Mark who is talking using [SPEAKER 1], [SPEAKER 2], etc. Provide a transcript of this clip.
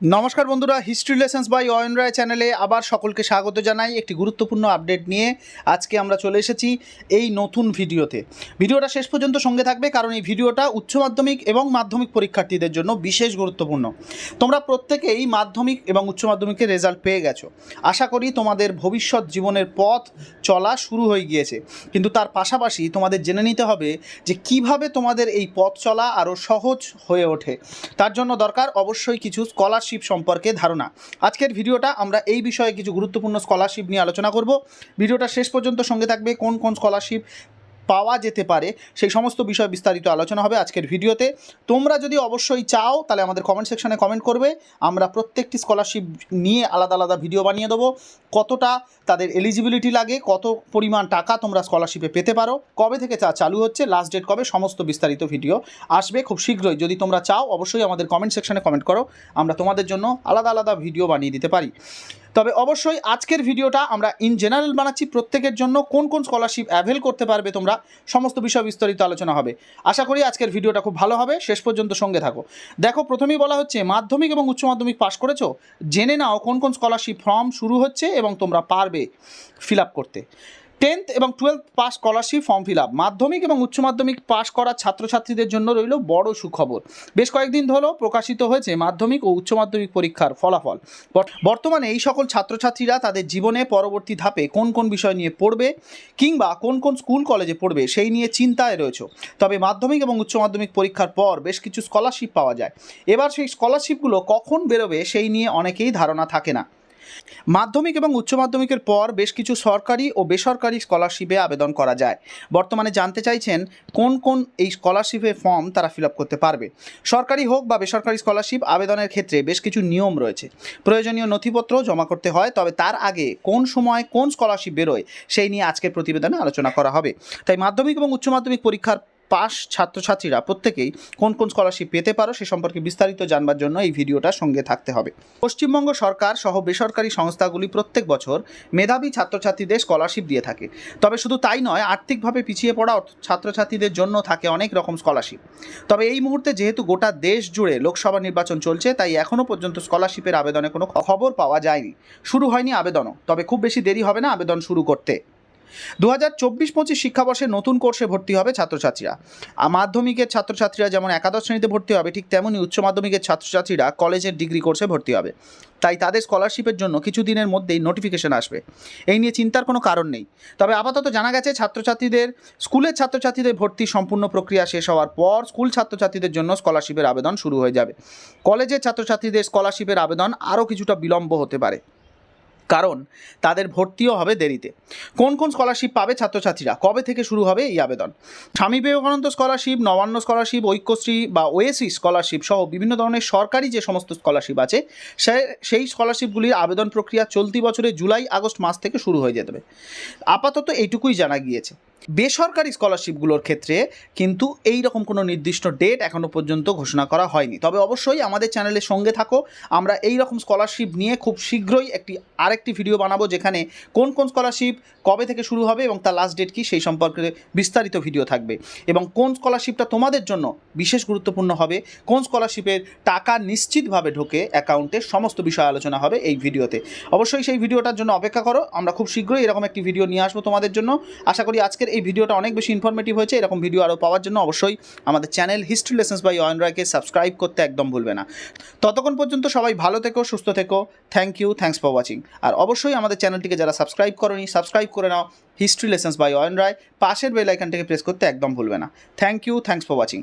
[SPEAKER 1] নমস্কার বন্ধুরা, history lessons by Ayan রায় চ্যানেলে আবার সকলকে স্বাগত জানাই। একটি গুরুত্বপূর্ণ আপডেট নিয়ে আজকে আমরা চলে এসেছি এই নতুন ভিডিওতে। ভিডিওটা শেষ পর্যন্ত সঙ্গে থাকবে, কারণ এই ভিডিওটা উচ্চ মাধ্যমিক এবং মাধ্যমিক পরীক্ষার্থীদের জন্য বিশেষ গুরুত্বপূর্ণ। তোমরা প্রত্যেকেই মাধ্যমিক এবং উচ্চ মাধ্যমিকের রেজাল্ট পেয়ে গেছো। আশা করি তোমাদের ভবিষ্যৎ জীবনের পথ চলা শুরু হয়ে গিয়েছে, কিন্তু তার পাশাপাশি তোমাদের জেনে নিতে হবে যে কিভাবে তোমাদের এই পথ চলা আরও সহজ হয়ে ওঠে। তার জন্য দরকার অবশ্যই কিছু স্কলারশিপ সম্পর্কে ধারণা। আজকের ভিডিওটা আমরা এই বিষয়ে কিছু গুরুত্বপূর্ণ স্কলারশিপ নিয়ে আলোচনা করব। ভিডিওটা শেষ পর্যন্ত সঙ্গে থাকবে। কোন কোন স্কলারশিপ পাওয়া যেতে পারে সেই সমস্ত বিষয় বিস্তারিত আলোচনা হবে আজকের ভিডিওতে। তোমরা যদি অবশ্যই চাও তাহলে আমাদের কমেন্ট সেকশনে কমেন্ট করবে। আমরা প্রত্যেকটি স্কলারশিপ নিয়ে আলাদা আলাদা ভিডিও বানিয়ে দেবো। কতটা তাদের এলিজিবিলিটি লাগে, কত পরিমাণ টাকা তোমরা স্কলারশিপে পেতে পারো, কবে থেকে চালু হচ্ছে, লাস্ট ডেট কবে, সমস্ত বিস্তারিত ভিডিও আসবে খুব শীঘ্রই। যদি তোমরা চাও অবশ্যই আমাদের কমেন্ট সেকশনে কমেন্ট করো, আমরা তোমাদের জন্য আলাদা আলাদা ভিডিও বানিয়ে দিতে পারি। তবে অবশ্যই আজকের ভিডিওটা আমরা ইন জেনারেল বানাচ্ছি, প্রত্যেকের জন্য কোন কোন স্কলারশিপ অ্যাভেল করতে পারবে তোমরা, সমস্ত বিষয় বিস্তারিত আলোচনা হবে। আশা করি আজকের ভিডিওটা খুব ভালো হবে, শেষ পর্যন্ত সঙ্গে থাকো। দেখো, প্রথমেই বলা হচ্ছে মাধ্যমিক এবং উচ্চ মাধ্যমিক পাশ করেছো, জেনে নাও কোন কোন স্কলারশিপ ফর্ম শুরু হচ্ছে এবং তোমরা পারবে ফিল আপ করতে। 10th এবং 12th pass scholarship form fill up. মাধ্যমিক এবং উচ্চ মাধ্যমিক পাশ করা ছাত্রছাত্রীদের জন্য রইল বড় সুখবর। বেশ কয়েকদিন ধরে প্রকাশিত হয়েছে মাধ্যমিক ও উচ্চ মাধ্যমিক পরীক্ষার ফলাফল। বর্তমানে এই সকল ছাত্রছাত্রীরা তাদের জীবনে পরবর্তী ধাপে কোন কোন বিষয় নিয়ে পড়বে কিংবা কোন কোন স্কুল কলেজে পড়বে সেই নিয়ে চিন্তায় রয়েছে। তবে মাধ্যমিক এবং উচ্চ মাধ্যমিক পরীক্ষার পর বেশ কিছু স্কলারশিপ পাওয়া যায়। এবার সেই স্কলারশিপগুলো কখন বেরোবে সেই নিয়ে অনেকেই ধারণা থাকে না। মাধ্যমিক এবং উচ্চ মাধ্যমিকের পর বেশ কিছু সরকারি ও বেসরকারি স্কলারশিপে আবেদন করা যায়। বর্তমানে জানতে চাইছেন কোন কোন এই স্কলারশিপের ফর্ম তারা ফিল আপ করতে পারবে। সরকারি হোক বা বেসরকারি স্কলারশিপ আবেদনের ক্ষেত্রে বেশ কিছু নিয়ম রয়েছে। প্রয়োজনীয় নথিপত্র জমা করতে হয়। তবে তার আগে কোন সময় কোন স্কলারশিপ বেরোয় সেই নিয়ে আজকের প্রতিবেদনে আলোচনা করা হবে। তাই মাধ্যমিক এবং উচ্চ মাধ্যমিক পরীক্ষার পাস ছাত্রছাত্রীরা প্রত্যেকেই কোন কোন স্কলারশিপ পেতে পারো সে সম্পর্কে বিস্তারিত জানবার জন্য এই ভিডিওটা সঙ্গে থাকতে হবে। পশ্চিমবঙ্গ সরকার সহ বেসরকারি সংস্থাগুলি প্রত্যেক বছর মেধাবী ছাত্রছাত্রীদের স্কলারশিপ দিয়ে থাকে। তবে শুধু তাই নয়, আর্থিকভাবে পিছিয়ে পড়া ছাত্রছাত্রীদের জন্য থাকে অনেক রকম স্কলারশিপ। তবে এই মুহূর্তে যেহেতু গোটা দেশ জুড়ে লোকসভা নির্বাচন চলছে, তাই এখনও পর্যন্ত স্কলারশিপের আবেদনে কোনো খবর পাওয়া যায়নি। শুরু হয়নি আবেদনও। তবে খুব বেশি দেরি হবে না আবেদন শুরু করতে। 2024-25 শিক্ষাবর্ষে নতুন কোর্সে ভর্তি হবে ছাত্রছাত্রীরা। মাধ্যমিকের ছাত্রছাত্রীরা যেমন একাদশ শ্রেণীতে ভর্তি হবে, ঠিক তেমনই উচ্চ মাধ্যমিকের ছাত্রছাত্রীরা কলেজের ডিগ্রি কোর্সে ভর্তি হবে। তাই তাদের স্কলারশিপের জন্য কিছু দিনের মধ্যেই নোটিফিকেশন আসবে। এই নিয়ে চিন্তার কোনো কারণ নেই। তবে আপাতত জানা গেছে স্কুলের ছাত্রছাত্রীদের ভর্তি সম্পূর্ণ প্রক্রিয়া শেষ হওয়ার পর স্কুল ছাত্রছাত্রীদের জন্য স্কলারশিপের আবেদন শুরু হয়ে যাবে। কলেজের ছাত্রছাত্রীদের স্কলারশিপের আবেদন আরও কিছুটা বিলম্ব হতে পারে, কারণ তাদের ভর্তিও হবে দেরিতে। কোন কোন স্কলারশিপ পাবে ছাত্রছাত্রীরা, কবে থেকে শুরু হবে এই আবেদন? স্বামী বিবেকানন্দ স্কলারশিপ, নবান্ন স্কলারশিপ, ঐক্যশ্রী বা ওএসি স্কলারশিপ সহ বিভিন্ন ধরনের সরকারি যে সমস্ত স্কলারশিপ আছে সেই স্কলারশিপগুলির আবেদন প্রক্রিয়া চলতি বছরের জুলাই আগস্ট মাস থেকে শুরু হয়ে যেতে হবে। আপাতত এইটুকুই জানা গিয়েছে। বেসরকারি স্কলারশিপগুলোর ক্ষেত্রে কিন্তু এই রকম কোনো নির্দিষ্ট ডেট এখনও পর্যন্ত ঘোষণা করা হয়নি। তবে অবশ্যই আমাদের চ্যানেলের সঙ্গে থাকো। আমরা এই রকম স্কলারশিপ নিয়ে খুব শীঘ্রই আরেকটি ভিডিও বানাবো, যেখানে কোন কোন স্কলারশিপ কবে থেকে শুরু হবে এবং তার লাস্ট ডেট কী সেই সম্পর্কে বিস্তারিত ভিডিও থাকবে, এবং কোন স্কলারশিপটা তোমাদের জন্য বিশেষ গুরুত্বপূর্ণ হবে, কোন স্কলারশিপের টাকা নিশ্চিতভাবে ঢোকে অ্যাকাউন্টে, সমস্ত বিষয় আলোচনা হবে এই ভিডিওতে। অবশ্যই সেই ভিডিওটার জন্য অপেক্ষা করো। আমরা খুব শীঘ্রই এরকম একটি ভিডিও নিয়ে আসবো তোমাদের জন্য। আশা করি আজকের এই ভিডিওটা অনেক বেশি ইনফরমেটিভ হয়েছে। এরকম ভিডিও আরও পাওয়ার জন্য অবশ্যই আমাদের channel history lessons by Ayan রায়কে সাবস্ক্রাইব করতে একদম ভুলবে না। ততক্ষণ পর্যন্ত সবাই ভালো থেকো, সুস্থ থেকো। Thank you, thanks for watching. আর অবশ্যই আমাদের চ্যানেলটিকে যারা সাবস্ক্রাইব করোনি, সাবস্ক্রাইব করে নাও history lessons by Ayan Roy. পাশের বেল আইকনটিকে প্রেস করতে একদম ভুলবে না। Thank you, thanks for watching.